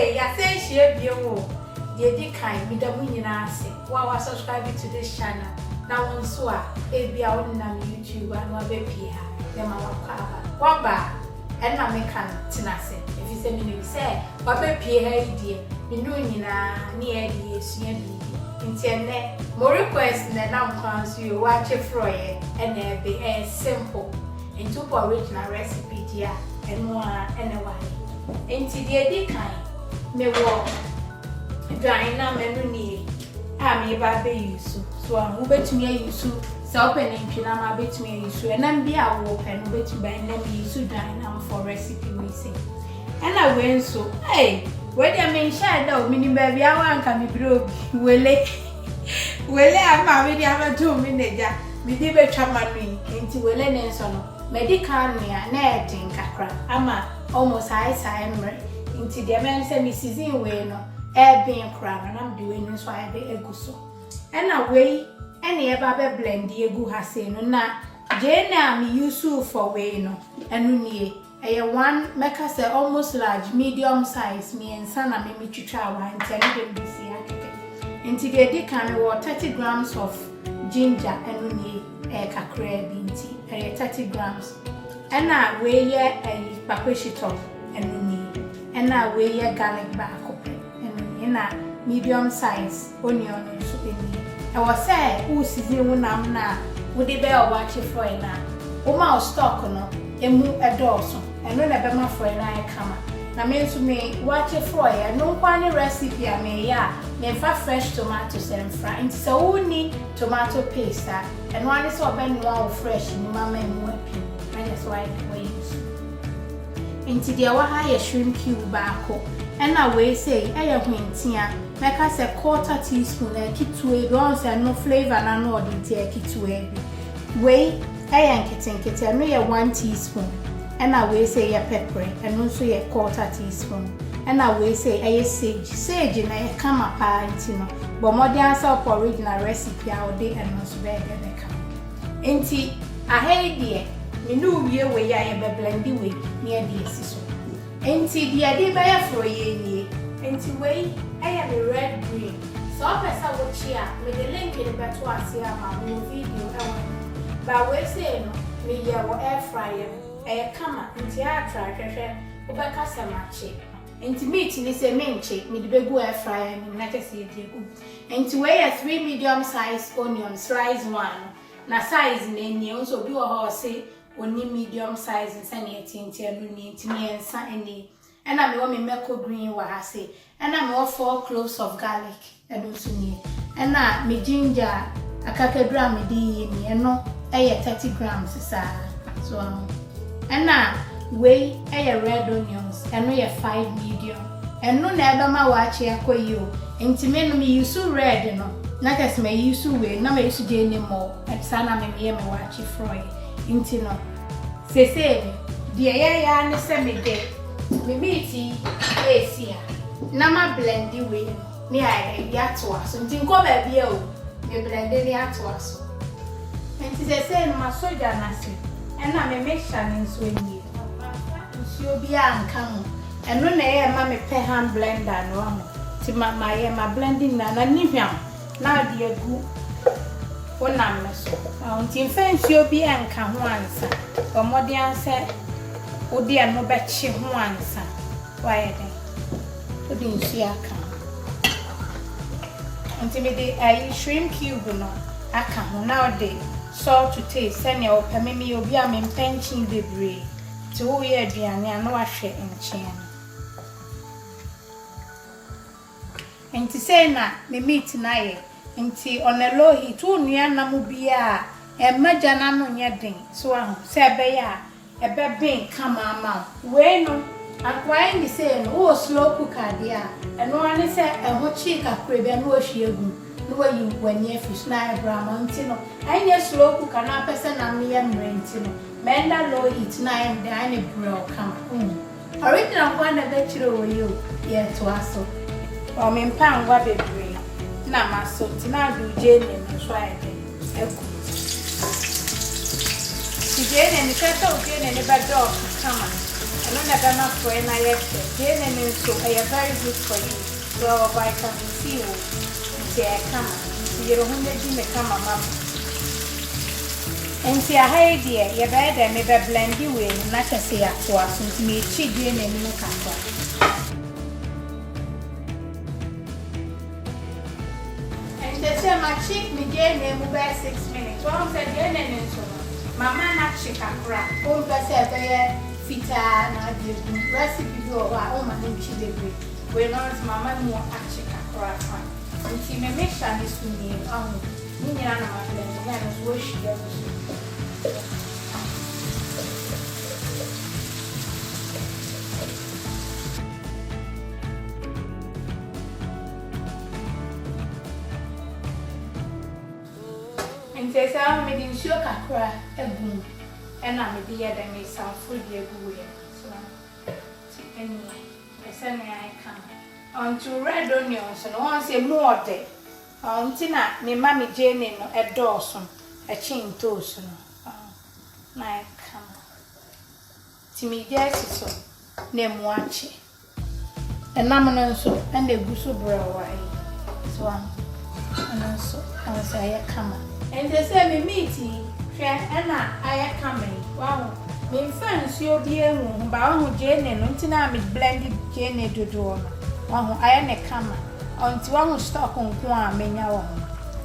Hey, I say she be you. Dear Dick, me the winning answer. While I subscribe to this channel. Now on Swa, it be out on YouTube and my baby. Then my Waba. And my mekan Tinase. If you say me, say, Baba P. Hey, dear, me doing near the CMB. In Tiene, more requests than now comes you Waakye froye and there be a simple and two original recipe, dear, and more anyway. Into the Dickine, me walk. Drying na menuni. I may baby use so I'm over to me use so open in Pinama bet me use and then be a walk and wait to buy and then be use drying for recipe we say. And I went so, hey, when I mean shadow, meaning baby, I want can be broke. Wele, I'm already have a 2 minutes. Me did a chamarine into Wele and son, medical near netting cacra. Ama almost high Simmering into the man send me season way no. Being crab and I'm doing this why I be a gusso. And away, any ever blend the egu haseno na Jane me use for way no and near a one make us almost large, medium size, me and son and me chichawa and tell them this year. Into the dickam or 30 grams of ginger and near a cacre bean tea, 30 grams. And I weigh a papishi top and near and I weigh a garlic back. In a medium size onion and soup in me. I was say, who season when I'm now, would the bear watch it for now? Oma stock no, a move a dorsal, and no never my friend I come. Now means to me, watch it for you, no one recipe I may ya, may fresh tomatoes and fry, and so only tomato paste, and one is open one fresh in mamma and whipping, and that's why I use. Into the higher shrimp cube barco. And I will say, I have wintia, make us a 1/4 teaspoon and keep to a bronze and no flavor and no detail keep to a way. I am kitchen, I know 1 teaspoon. And I will say a pepper and also a 1/4 teaspoon. And I will say a sage and I come up pintino, but more than self original recipe our day and no better than come. Ain't I hate dear, me know ye way I ever blend the way near the season. Enti the idea by a froye, enti way, I have a red green. So I pass out here with the link in the battle I see my video. But we say no, me ya air fryer, a camera, and theatre, Obaka Samachi. Enti meat is a main check, me the big air fryer, and not a see it. Enti weigh a 3 medium sized onions, slice 1. Na size in any also do a horse. Only medium size and sunny at me and sunny. And I'm your meko green what I say. And I'm all 4 cloves of garlic and also me. And now me ginger a cacagram me and no 30 grams so and now weigh red onions and no 5 medium. And no never my Waakye for you. And to me use so red you know. Not as may use so way, no may use to anymore. And sana me Waakye fry. Into no. Say, dear, ya, send me day. Me meeting, yes, Nama blend the way. Me, I yet to us, and think of a view. You blended the art to us. And tis a saying, my soldier, Nasty, and I may make shining swing you. Monsieur Bian come, and when I am mammy pay hand blender and wrong. To my blending and a nivian. Now, dear good. One numbers. Until fence you'll be and come once, or more the answer. Oh, dear, no bet she once. Why then? Couldn't see a come. Until the shrimp cube, no, I come nowadays. Salt to taste, send your permit you'll be a man penching the brie. To all your Diana, and no share in chain. And to say now, me meet tonight. Nti on a low heat, 2 near Namubia, and Majana no yading, so Sabaya, a baby come out. Bueno, I'm quite the same, oh, slow cooker, dear, and no one is a hot chick of crib and wash you. No, you when you fish, Naya Bramantino, and your slow cooker, not person and me and Rentino. Menda low heat, nine, dining bro, come home. Original one a bachelor with you, yet to us. Or me pound what they bring. Na maso tina do Jane no so ayede eku ti Jane ni kata o Jane ni ba do kama And on the enough for an IF, so I am very good for you. So vitamin C, say I come. You don't want to become a mama. And see a high dear, your bed and maybe blend you in, not to say at once, and me chicken and no camper. And they say my chick me gain about 6 minutes. One said, and so Mamma not chicken crap. Oh, that's a fita and recipe go. Oh, my name chicken. We're not Mamma more at chicken crap. And see me make sure this to me. Me and my blend, and I was wish you. And says I'm making sure I cry a boom, and I'm a dear that may sound full dear good. So, anyway, I send me I come on to red onions and once a more day. On Tina, me mammy Jane at Dawson, a chain toast. My come. Timmy Jessiso, name Waakye. And Mamma so, and the Gusso Brow. So and so I was a come. And they say me meeting, Anna, I coming. Wow, me friends, you'll be a room, bound Jane and Tina, me blended Jane to do. Wow, I am a comer. Until one will stop on one, me now.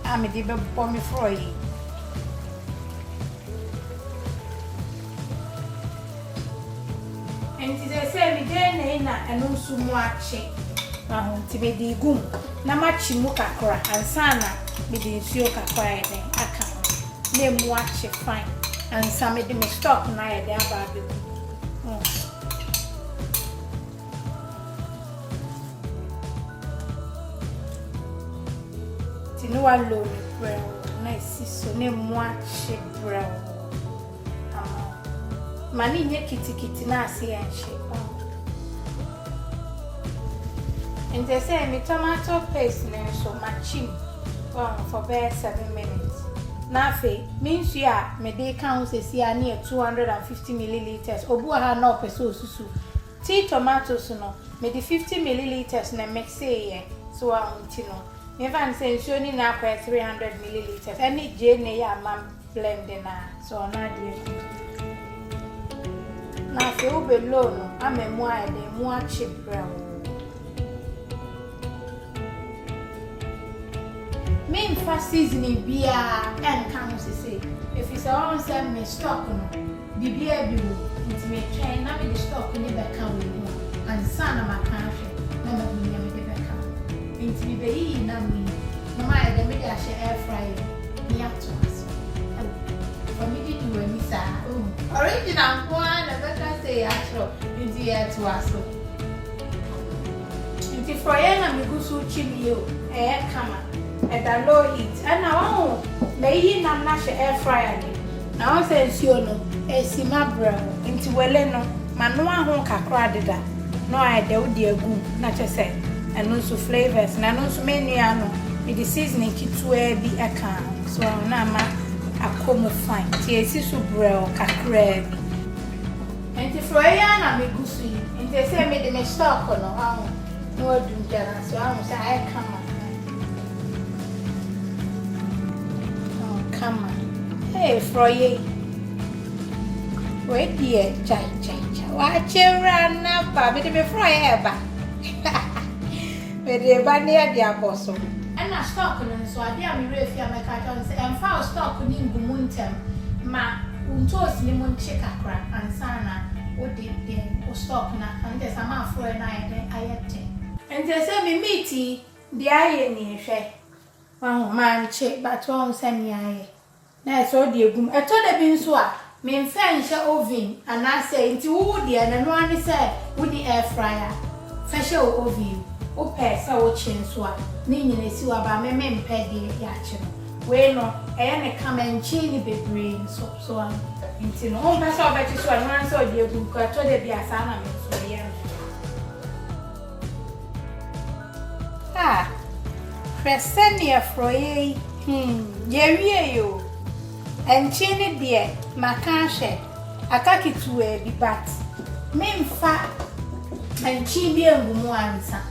I'm a dear bomb for you. And they say, me Jane and also Waakye. To be the goom, Namachi Mukakra and Sana, be the Sioka quiet and account. Name Waakye fine, and some of them stop nigh the abbey. Tinoa low brown, nice, so name Waakye brown. Money kitty nasi and shape. And they say me tomato paste so much for about 7 minutes. Nafe means ya me day count is near 250 milliliters. Obuaha no peso susu. Tea tomatoes no me the 50 milliliters na mix so tino. Me van say so ni na 300 milliliters. Any jene ya mam blend na so na dear. Nafe ube low no ame moi de Waakye brown. Main fast seasoning beer and comes to say if it's all send me stock no be beer blue into me train na me the stock ni be can we and son of my country na me be back into me be na me no my the me dash air fryer me up to us for me to do any sir original one na better say actual into here to us into fryer na me go so chili o come at a low heat. And now, may not nash air fryer. Now, says you know, a simmer brown into Wele no, Manua honka cradida. No, I do dear goon, not just say, and also flavors, and also many ano, with the seasoning to be a can. So, Nama, a come fine, TSC brown, cacrab. And the fryer, me goosey, and they say me the stock on no, do that, so I come. Come on. Hey, Froye. Wait, dear, Waakye run up, Babby, before I ever. With the banner, dear boss. And I stock on so I dare me if you are my cartons and foul stock on in Gumuntem. Ma, toast lemon chicken crab and sana, what did they stock now? And there's a man for an eye, I had 10. And they say me meaty, the eye near share. Oh, man, check, but won't send me eye. Now, so dear boom, I told the bean swap, me and French oven, and I say into woody and one said, would the air fryer, facial oven, o pair so chin swap, meaning a sewer by me men peddy yachin. Well, I come and chini be brain, so on. Into no one pass over to one man so dear boom, I told the be a sana, so yeah. Ah. Presenia Froye, yeah, you. And chinny dear, Macashe, a kaki to a be bat. memfa nchi bi engumu ansa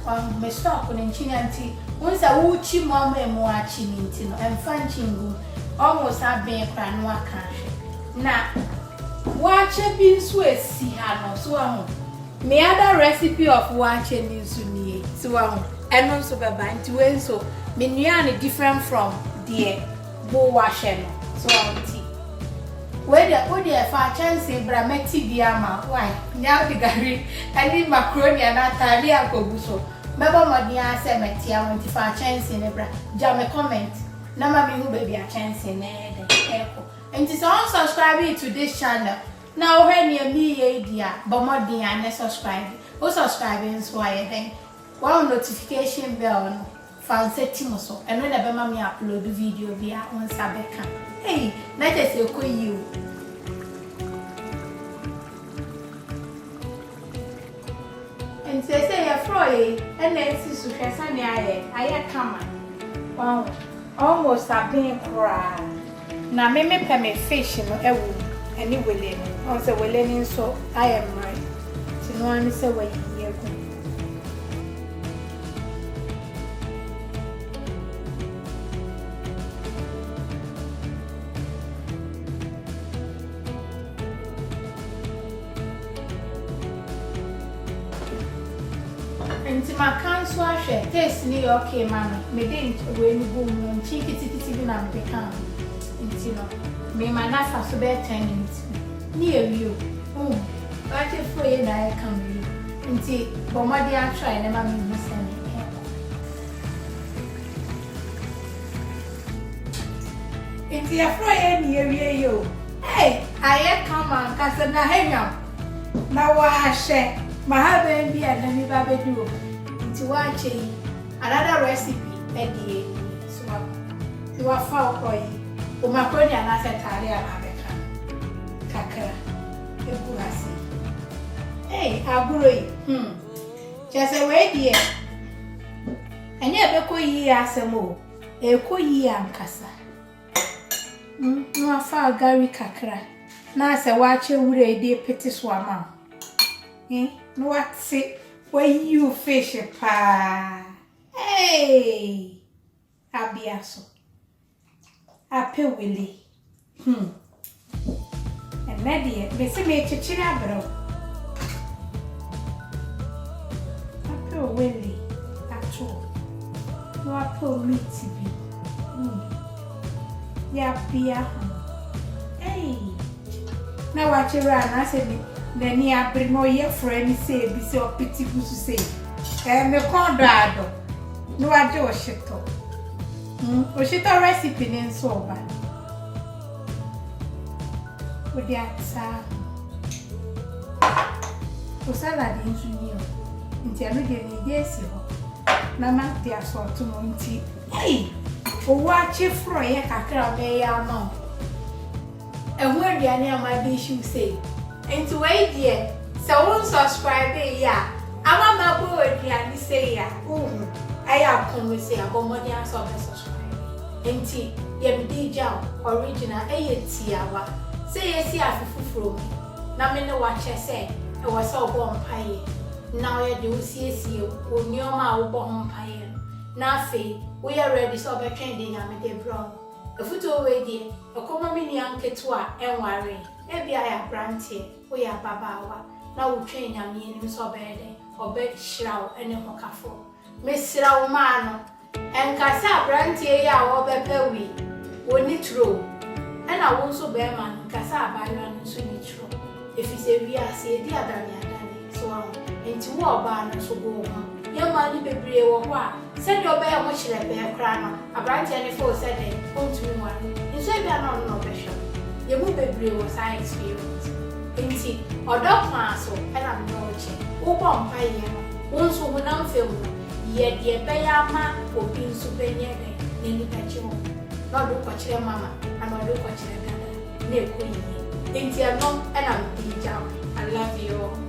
me stock no nchi anti wonsa wuchi mama emu achi minti no emfa nchi ngu almost aben kra no aka hwe na waakye bi nso esi ha no so ahu me other recipe of waakye ni nso nie so ahu eno nso beba nti we nso me nua ne different from the bo waakye no so auntie we dey fa chance brameti biama why now the gari ani macaroni na tari akogu so mebo modi ase meti a wonti fa chance ne bra ja comment na ma me hu baby a chance ne de eko enti so subscribe to this channel now when you me idea but modi an subscribe o subscribe so aye den one notification bell no fan setting so eno na be ma me upload video bia on sabeka hey na just you and say ya froy and then see su hwesa ne aye kama wow almost a been cry na me pe me fish no ewu ani wele no on say wele ni so I am right ti no ani say we ye ku nti makanso ahwe taste ni okay mama me dey we ni go mu nchi kititi bi na me kan nti no me manasa so be 10 minutes ni ewi o ba che fo ye na e kan wi nti bomadi a try na mama mi sene nti ya fo ye ni ewi yo hey aye kan man ka se na henya na wa ahwe mahaben bi adani ba bedu nti waakye another recipe edie so you are found for o macaroni na setare ala beka kakra eburasi hey aguro yi chese we die enye beko yi asemo ekoyi ankasa no afa gari kakra na se waakye wure edi pete so ama no what's it when you fish pa hey abiaso ape Wele and media me se me chichira bro ape Wele ato no ape meat bi ya bia hey na wachira na se bi Nani aprimo ye friend say bi se opiti busu say me kondado no ade o shito o shito recipe ni nso ba o dia sa o salad nso ni o nti anu de ni de si ho na ma te asort mo nti hey o waakye fro ye kakra be ya no ehu aduane ama be shi say into wait there so subscribe ya ama mabo aduane say ya I am come say abomodi aso be subscribe enti ye bi ja original tiawa say yesi afufufuro na me ne wache say e wo say obo mpaye na ye de osiesie onioma obo mpaye na afi we are ready so be twen de nyame de brown efuto we die ekoma me ni anketo a enware ebi aya brantie we ya babawa na wo twen nyame ni so be de obe hirawo ene hokafo me sirawo ma no enkasa brantie ya wo be pewi woni tro ena wo so be ma nkasa abayo no so ni tro efise wi ase edi adani so enti wo oba no so go ho ye ma ni bebre wo ho a se de oba ya mo hire be kra no abrantie ni fo se de ontumi wa nso e bia no no be hwe ye mu bebre wo science experience enti odokwa so ena no che wo bom pa ye no wo nso wo na mfem no ye de be ya ma obi nso be nye de ne ni kachi ho no do kwa kire mama ana do kwa kire dada na ekoyi enti ano ena bi ja I love you.